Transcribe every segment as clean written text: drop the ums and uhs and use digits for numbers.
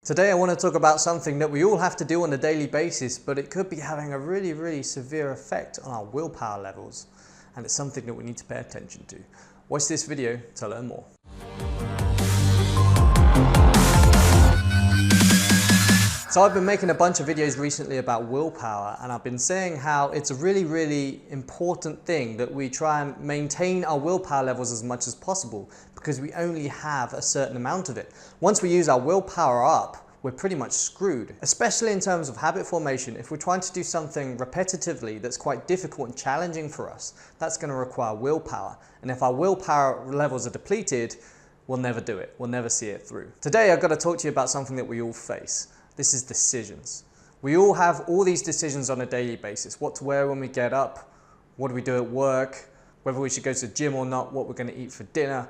Today I want to talk about something that we all have to do on a daily basis, but it could be having a really severe effect on our willpower levels, and it's something that we need to pay attention to. Watch this video to learn more. So I've been making a bunch of videos recently about willpower, and I've been saying how it's a really important thing that we try and maintain our willpower levels as much as possible, because we only have a certain amount of it. Once we use our willpower up, we're pretty much screwed, especially in terms of habit formation. If we're trying to do something repetitively that's quite difficult and challenging for us, that's going to require willpower. And if our willpower levels are depleted, we'll never do it. We'll never see it through. Today I've got to talk to you about something that we all face. This is decisions. We all have all these decisions on a daily basis. What to wear when we get up, what do we do at work, whether we should go to the gym or not, what we're going to eat for dinner.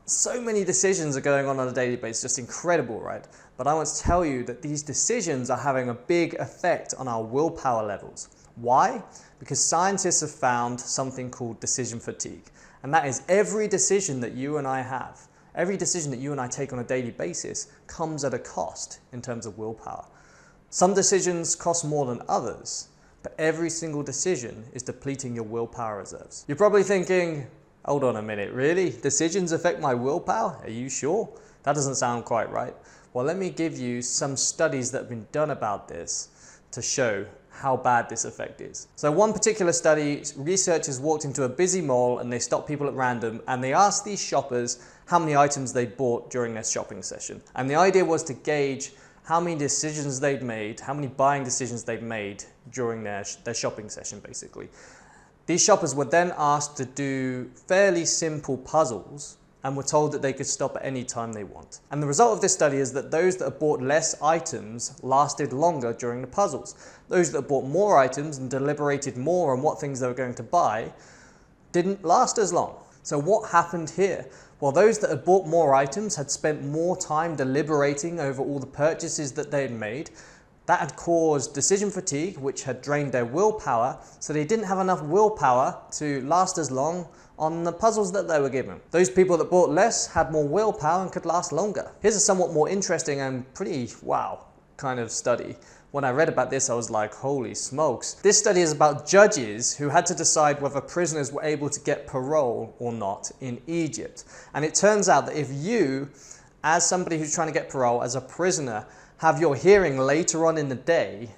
So many decisions are going on a daily basis, just incredible, right? But I want to tell you that these decisions are having a big effect on our willpower levels. Why? Because scientists have found something called decision fatigue. And that is every decision that you and I have. Every decision that you and I take on a daily basis comes at a cost in terms of willpower. Some decisions cost more than others, but every single decision is depleting your willpower reserves. You're probably thinking, hold on a minute, really? Decisions affect my willpower? Are you sure? That doesn't sound quite right. Well, let me give you some studies that have been done about this to show how bad this effect is. So one particular study, researchers walked into a busy mall and they stopped people at random and they asked these shoppers how many items they bought during their shopping session. And the idea was to gauge how many decisions they'd made, how many buying decisions they'd made during their shopping session, basically. These shoppers were then asked to do fairly simple puzzles and were told that they could stop at any time they want. And the result of this study is that those that bought less items lasted longer during the puzzles. Those that bought more items and deliberated more on what things they were going to buy didn't last as long. So what happened here? Well, those that had bought more items had spent more time deliberating over all the purchases that they had made. That had caused decision fatigue, which had drained their willpower, so they didn't have enough willpower to last as long on the puzzles that they were given. Those people that bought less had more willpower and could last longer. Here's a somewhat more interesting and pretty wow kind of study. When I read about this, I was like, holy smokes. This study is about judges who had to decide whether prisoners were able to get parole or not in Egypt. And it turns out that if you, as somebody who's trying to get parole, as a prisoner, have your hearing later on in the day,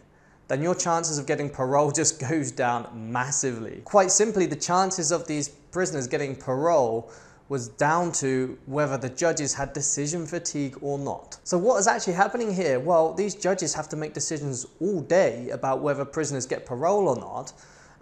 then your chances of getting parole just goes down massively. Quite simply, the chances of these prisoners getting parole was down to whether the judges had decision fatigue or not. So what is actually happening here? Well, these judges have to make decisions all day about whether prisoners get parole or not.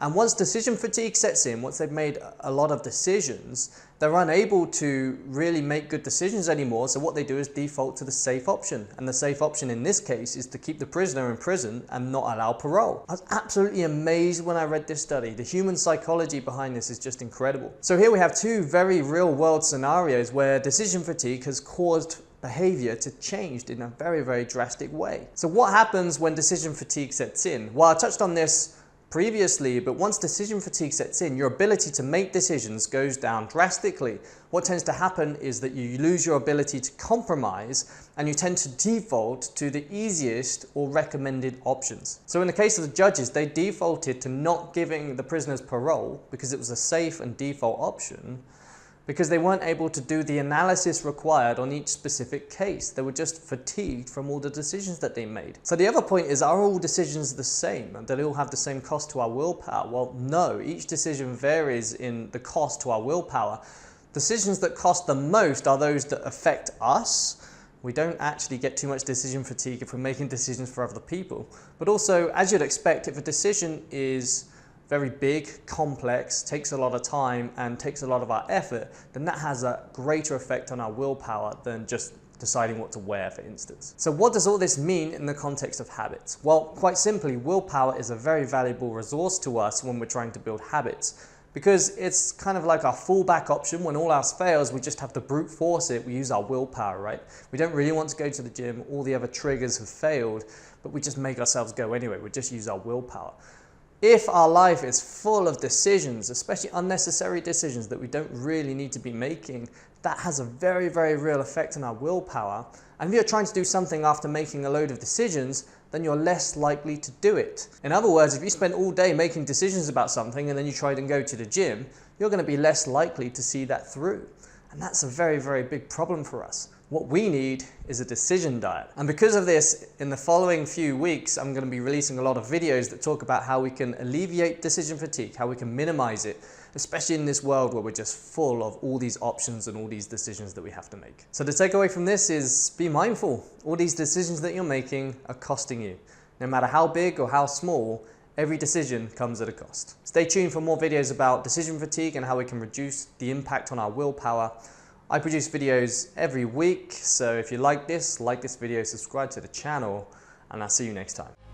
And once decision fatigue sets in, once they've made a lot of decisions, they're unable to really make good decisions anymore. So what they do is default to the safe option. And the safe option in this case is to keep the prisoner in prison and not allow parole. I was absolutely amazed when I read this study. The human psychology behind this is just incredible. So here we have two very real world scenarios where decision fatigue has caused behavior to change in a very drastic way. So what happens when decision fatigue sets in? Well, I touched on this previously, but once decision fatigue sets in, your ability to make decisions goes down drastically. What tends to happen is that you lose your ability to compromise and you tend to default to the easiest or recommended options. So in the case of the judges, they defaulted to not giving the prisoners parole because it was a safe and default option, because they weren't able to do the analysis required on each specific case. They were just fatigued from all the decisions that they made. So the other point is, are all decisions the same? Do they all have the same cost to our willpower? Well, no. Each decision varies in the cost to our willpower. Decisions that cost the most are those that affect us. We don't actually get too much decision fatigue if we're making decisions for other people. But also, as you'd expect, if a decision is very big, complex, takes a lot of time and takes a lot of our effort, then that has a greater effect on our willpower than just deciding what to wear, for instance. So what does all this mean in the context of habits? Well, quite simply, willpower is a very valuable resource to us when we're trying to build habits, because it's kind of like our fallback option. When all else fails, we just have to brute force it. We use our willpower, right? We don't really want to go to the gym. All the other triggers have failed, but we just make ourselves go anyway. We just use our willpower. If our life is full of decisions, especially unnecessary decisions that we don't really need to be making, that has a very, very real effect on our willpower. And if you're trying to do something after making a load of decisions, then you're less likely to do it. In other words, if you spend all day making decisions about something and then you try to go to the gym, you're going to be less likely to see that through. And that's a very, very big problem for us. What we need is a decision diet. And because of this, in the following few weeks, I'm going to be releasing a lot of videos that talk about how we can alleviate decision fatigue, how we can minimize it, especially in this world where we're just full of all these options and all these decisions that we have to make. So the takeaway from this is be mindful. All these decisions that you're making are costing you. No matter how big or how small, every decision comes at a cost. Stay tuned for more videos about decision fatigue and how we can reduce the impact on our willpower. I produce videos every week, so if you like this video, subscribe to the channel, and I'll see you next time.